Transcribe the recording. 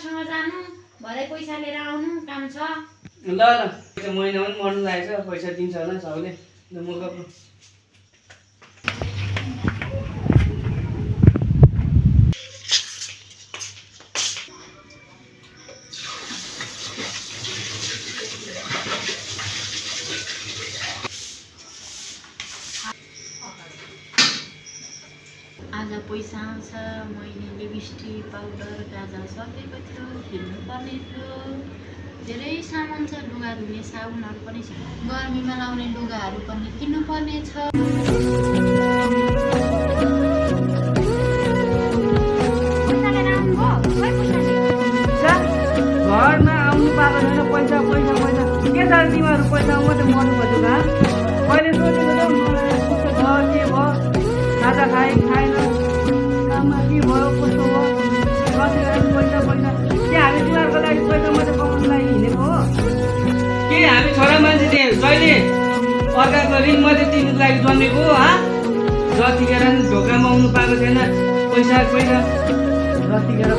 डाक्टरसँग जानु, भरे पैसा लिएर आउनु, काम छ। ल ल महिना पनि मर्नु लागेको छ, पैसा दिन्छ होला सबैले। म गएको आज पैसा आउँछ, मैले लिपस्टिक पाउडर गाजर सकेको थियो, किन्नु पर्ने थियो। धेरै सामान छ, लुगा धुने साबुनहरू पनि छ, गर्मीमा लाउने लुगाहरू पनि किन्नु पर्ने छ। घरमा आउनु पाएको छैन, पैसा पैसा पैसा के छ तिमीहरू? पैसा मात्रै मर्नु पर्छ कहाँ? कहिले सोचेको त मलाई कस्तो भयो के भयो, खाजा खाएँ खाएन, काममा के भयो कस्तो भयो, बसेर पैसा पैसा के हामी तिमीहरूको लागि पैसा मात्रै कमाउनु लागि हिँडेको हो के? हामी छोरा मान्छे थियौँ, जहिले अर्काको ऋण मात्रै तिमीको लागि जन्मेको हो? जतिखेर ढोकामा आउनु पाएको छैन पैसा पैसा, जतिखेर